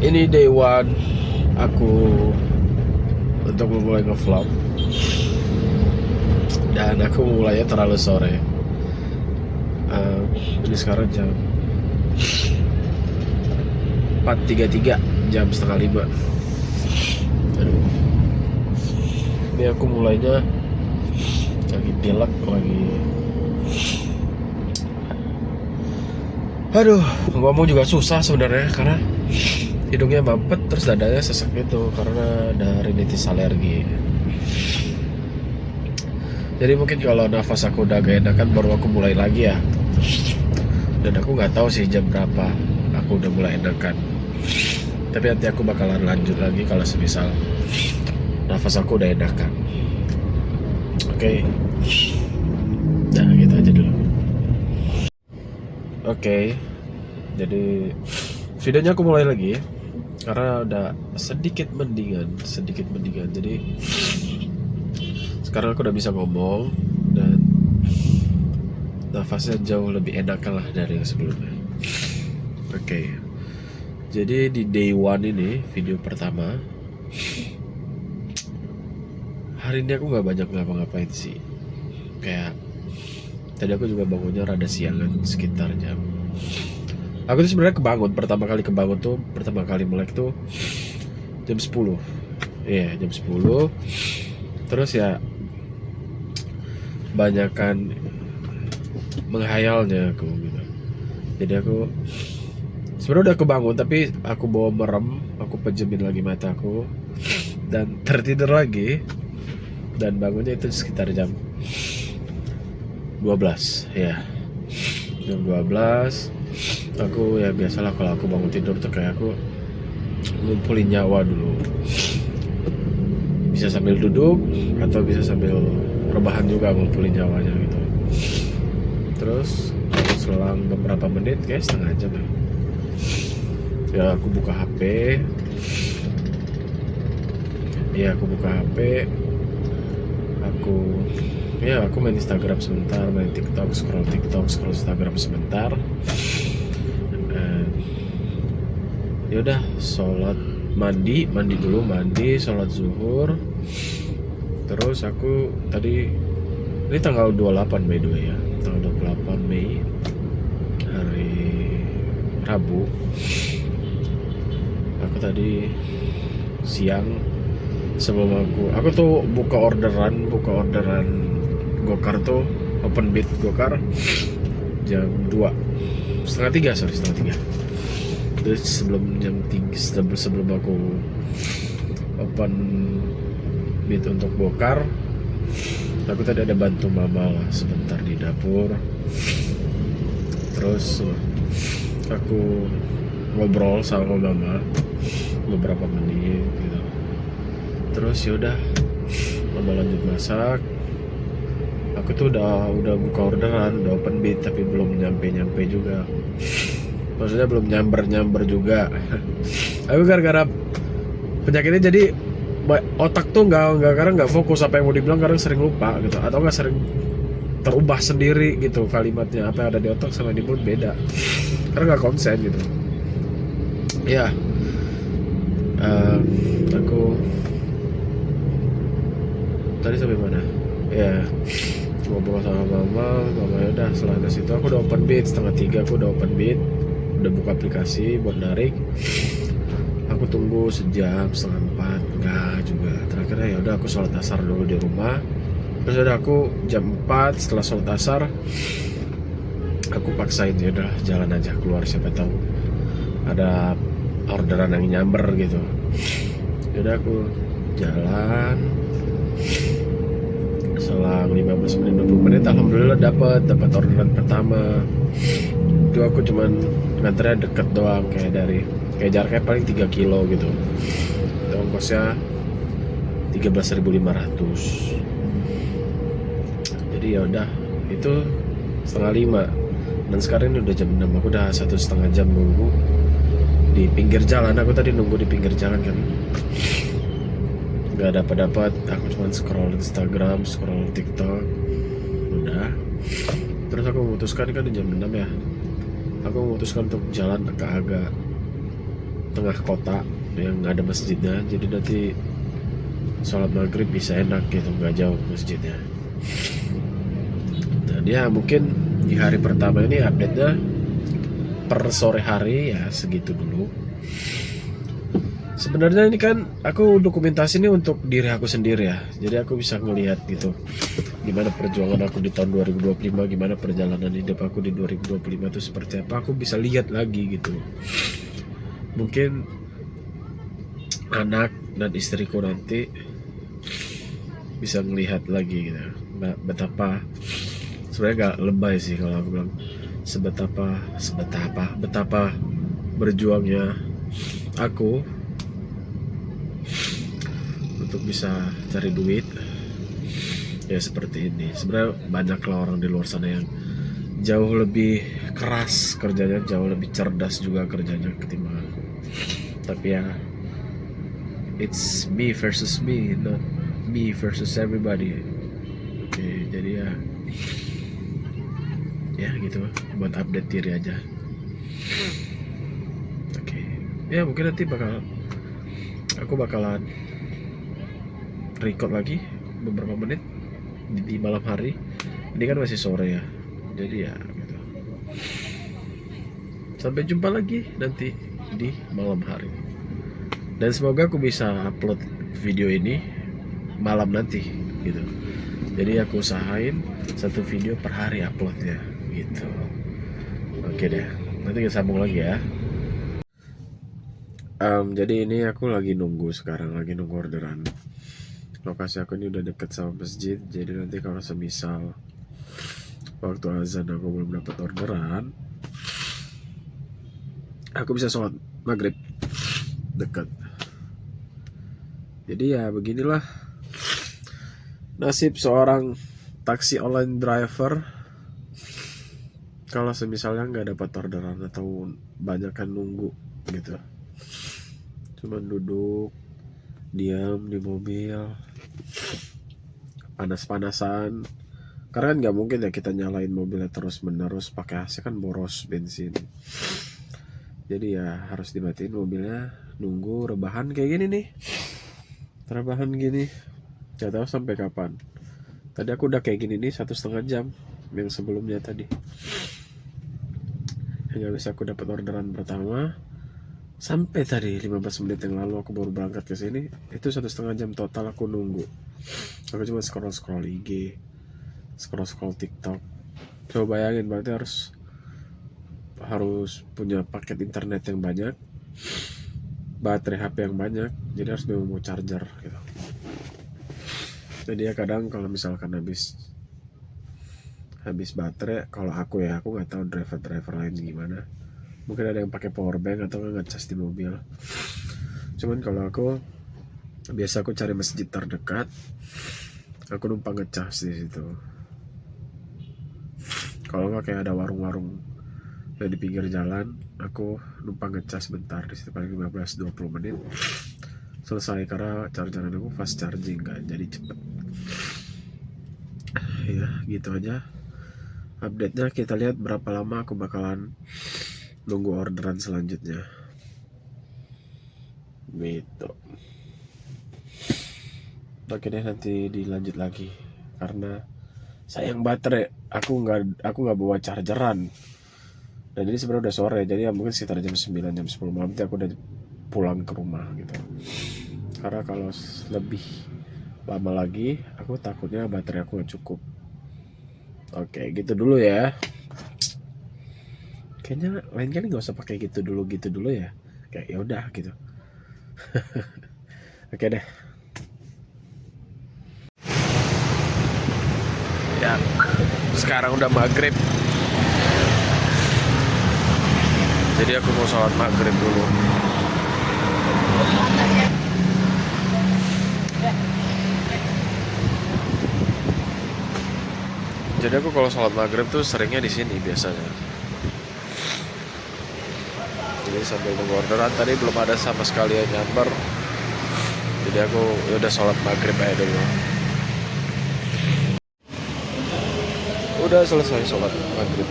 Ini day one aku untuk memulai ngevlog, dan aku mulainya terlalu sore. Ini sekarang jam 4.33, jam setengah 5. Aduh, ini aku mulainya lagi pilek, aduh, ngomong juga susah sebenarnya karena hidungnya mampet, terus dadanya sesek gitu karena ada rinitis alergi. Jadi mungkin kalau nafas aku udah gak enakan baru aku mulai lagi ya. Dan aku nggak tahu sih jam berapa aku udah mulai enakan. Tapi nanti aku bakalan lanjut lagi kalau semisal nafas aku udah enakan. Oke. Nah, gitu aja dulu. Oke. Jadi videonya aku mulai lagi karena udah sedikit mendingan. Jadi sekarang aku udah bisa ngomong dan nafasnya jauh lebih enak lah dari yang sebelumnya. Oke. Jadi di day one ini, video pertama, hari ini aku nggak banyak ngapa-ngapain sih. Kayak tadi aku juga bangunnya rada siangan, sekitar jam. Aku tuh sebenarnya pertama kali melek tuh jam 10. Iya, jam 10. Terus ya banyakan menghayalnya aku gitu. Jadi aku sebenarnya udah kebangun, tapi aku bawa merem, aku pejemin lagi mataku dan tertidur lagi, dan bangunnya itu sekitar jam 12 ya. Jam 12 aku ya biasalah kalau aku bangun tidur tuh kayak aku ngumpulin nyawa dulu. Bisa sambil duduk atau bisa sambil rebahan juga ngumpulin nyawanya gitu. Terus selang beberapa menit, kayak setengah jam ya, aku buka HP. Aku buka HP, aku main Instagram sebentar, main TikTok, scroll Instagram sebentar. Ya udah, sholat, mandi dulu, sholat zuhur. Terus aku tadi, ini tanggal 28 by the way ya, tanggal 28 Mei, hari Rabu. Aku tadi siang sebelum aku tuh buka orderan Gokar tuh, open bid Gokar jam 2, setengah 3. Terus sebelum jam 3, sebelum aku open bid untuk Gokar, aku tadi ada bantu mama lah sebentar di dapur. Terus aku ngobrol sama mama beberapa menit gitu. Terus yaudah, mama lanjut masak. Aku tuh udah buka orderan, udah open bid, tapi belum nyampe juga. Maksudnya belum nyamber juga. Aku gara-gara penyakitnya jadi otak tuh nggak fokus apa yang mau dibilang, kadang sering lupa gitu, atau nggak sering terubah sendiri gitu kalimatnya, apa yang ada di otak sama di mulut beda karena nggak konsen gitu ya. Aku tadi sampai mana ya, ngobrol sama mama ya udah. Setelah dari situ aku udah open bid, setengah 3 aku udah open bid, udah buka aplikasi buat narik. Aku tunggu sejam, setengah 4 enggak juga. Terakhirnya ya udah, aku sholat asar dulu di rumah. Terus udah, aku jam 4 setelah sholat asar aku paksain ya udah jalan aja keluar, siapa tahu ada orderan yang nyamber gitu. Ya udah, aku jalan selang 15 menit 20 menit alhamdulillah dapat orderan pertama. Itu aku cuman nganternya deket doang, kayak jaraknya paling 3 kilo gitu. Itu ongkosnya 13.500. Jadi ya udah, itu setengah 5. Dan sekarang ini udah jam 6. Aku udah 1,5 jam nunggu di pinggir jalan. Aku tadi nunggu di pinggir jalan kan, nggak dapat. Aku cuma scroll Instagram, scroll TikTok, udah. Terus aku memutuskan, kan di jam 6 ya, aku memutuskan untuk jalan agak tengah kota yang ada masjidnya, jadi nanti sholat maghrib bisa enak gitu, nggak jauh masjidnya. Dan ya mungkin di hari pertama ini update-nya per sore hari ya segitu dulu. Sebenarnya ini kan aku dokumentasi ini untuk diri aku sendiri ya, jadi aku bisa ngelihat gitu gimana perjuangan aku di tahun 2025, gimana perjalanan hidup aku di 2025 itu seperti apa. Aku bisa lihat lagi gitu. Mungkin anak dan istriku nanti bisa ngelihat lagi gitu, betapa sebenarnya gak lebay sih kalau aku bilang betapa berjuangnya aku untuk bisa cari duit ya seperti ini. Sebenarnya banyaklah orang di luar sana yang jauh lebih keras kerjanya, jauh lebih cerdas juga kerjanya ketimbang aku. Tapi ya it's me versus me, not me versus everybody. Oke, jadi ya gitu buat update diri aja. Oke, ya mungkin nanti aku bakalan record lagi beberapa menit di malam hari. Ini kan masih sore ya, jadi ya gitu. Sampai jumpa lagi nanti di malam hari, dan semoga aku bisa upload video ini malam nanti gitu. Jadi aku usahain satu video per hari uploadnya gitu. Oke deh, nanti kita sambung lagi ya. Jadi ini aku lagi nunggu orderan. Lokasi aku ini udah deket sama masjid, jadi nanti kalau semisal waktu azan aku belum dapat orderan, aku bisa sholat maghrib dekat. Jadi ya beginilah nasib seorang taksi online driver kalau semisalnya nggak dapat orderan atau banyak kan nunggu gitu, cuman duduk diam di mobil panas-panasan, karena kan nggak mungkin ya kita nyalain mobilnya terus menerus pakai AC, kan boros bensin. Jadi ya harus dimatiin mobilnya, nunggu rebahan kayak gini nih, rebahan gini nggak tahu sampai kapan. Tadi aku udah kayak gini nih 1,5 jam yang sebelumnya tadi, nggak bisa aku dapat orderan pertama. Sampai tadi 15 menit yang lalu aku baru berangkat ke sini, itu 1,5 jam total aku nunggu. Aku cuma scroll IG, scroll TikTok. Coba bayangin, berarti harus punya paket internet yang banyak, baterai HP yang banyak, jadi harus mau charger gitu. Jadi ya kadang kalau misalkan habis baterai, kalau aku nggak tahu driver lain gimana, mungkin ada yang pakai power bank atau ngecas di mobil. Cuman kalau aku biasa aku cari masjid terdekat, aku numpang ngecas di situ. Kalau nggak kayak ada warung-warung yang di pinggir jalan, aku numpang ngecas bentar di situ, paling 15-20 menit selesai, karena chargeran aku fast charging kan, jadi cepet. Ya gitu aja update-nya. Kita lihat berapa lama aku bakalan nunggu orderan selanjutnya gitu. Oke deh, nanti dilanjut lagi karena sayang baterai. Aku nggak bawa chargeran, dan ini sebenarnya udah sore, jadi ya mungkin sekitar jam 9 jam 10 malam nanti aku udah pulang ke rumah gitu. Karena kalau lebih lama lagi aku takutnya baterai aku nggak cukup. Oke, gitu dulu ya. Kayaknya lain kali nggak usah pakai gitu dulu ya. Kayak ya udah gitu. Oke deh. Ya, sekarang udah maghrib. Jadi aku mau sholat maghrib dulu. Jadi aku kalau sholat maghrib tuh seringnya di sini biasanya. Jadi sambil nunggu orderan, tadi belum ada sama sekali yang nyamper. Jadi aku ya udah sholat maghrib aja dulu. Udah selesai sholat maghrib.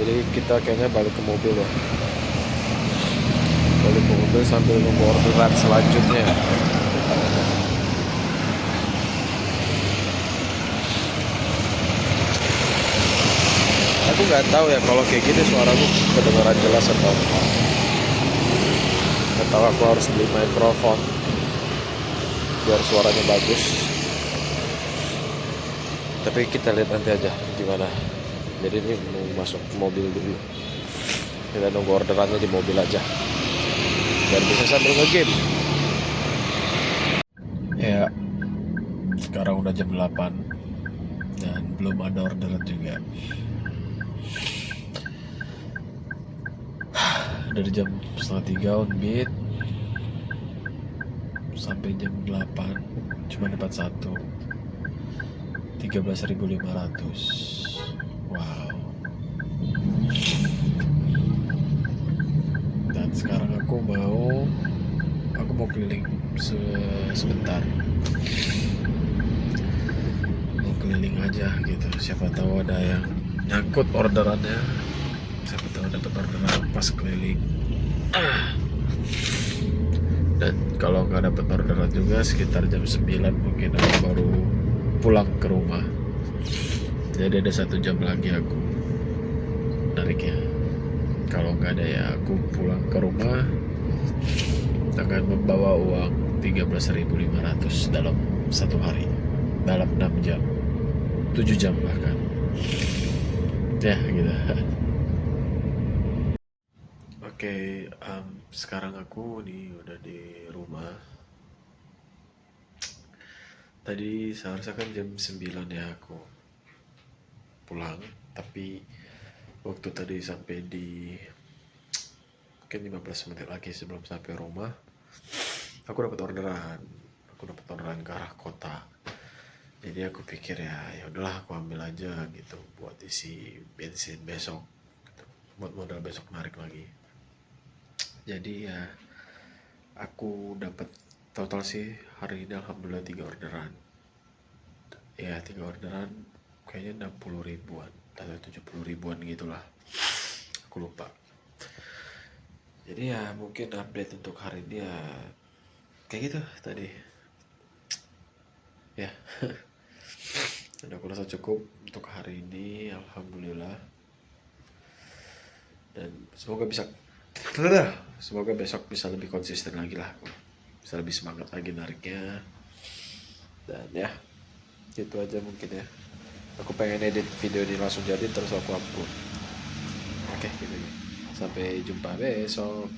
Jadi kita kayaknya balik ke mobil ya. sambil nunggu orderan selanjutnya. Aku nggak tahu ya kalau kayak gini suaraku kedengaran jelas atau enggak. Nggak tahu, aku harus beli mikrofon biar suaranya bagus. Tapi kita lihat nanti aja gimana. Jadi ini mau masuk mobil dulu. Kita nunggu orderannya di mobil aja biar bisa sambil nge-game. Ya, sekarang udah jam 8 dan belum ada orderan juga. Dari jam setengah 3 on beat sampai jam 8 cuma dapat 13.500. Wow. Dan sekarang aku mau keliling sebentar, mau keliling aja gitu, siapa tahu ada yang nyangkut orderannya, siapa tahu dapat orderan pas keliling. Dan kalau nggak dapat orderan juga sekitar jam 9 mungkin aku baru pulang ke rumah. Jadi ada 1 jam lagi aku nariknya. Kalau nggak ada ya aku pulang ke rumah dengan membawa uang 13.500 dalam 1 hari, dalam 6 jam 7 jam bahkan ya gitu. Oke, sekarang aku udah di rumah. Tadi seharusnya kan jam 9 ya aku pulang, tapi waktu tadi sampai di mungkin 15 menit lagi sebelum sampai rumah, aku dapat orderan ke arah kota. Jadi aku pikir ya udahlah aku ambil aja gitu buat isi bensin besok gitu, buat modal besok narik lagi. Jadi ya aku dapat total sih hari ini alhamdulillah 3 orderan. Ya 3 orderan kayaknya 60 ribuan atau 70 ribuan gitulah, aku lupa. Jadi ya mungkin update untuk hari ini ya kayak gitu tadi ya. Dan aku rasa cukup untuk hari ini alhamdulillah, dan semoga besok bisa lebih konsisten lagi lah, bisa lebih semangat lagi nariknya. Dan ya gitu aja mungkin ya, aku pengen edit video ini langsung jadi terus aku upload. Oke gitu ya, sampai jumpa besok.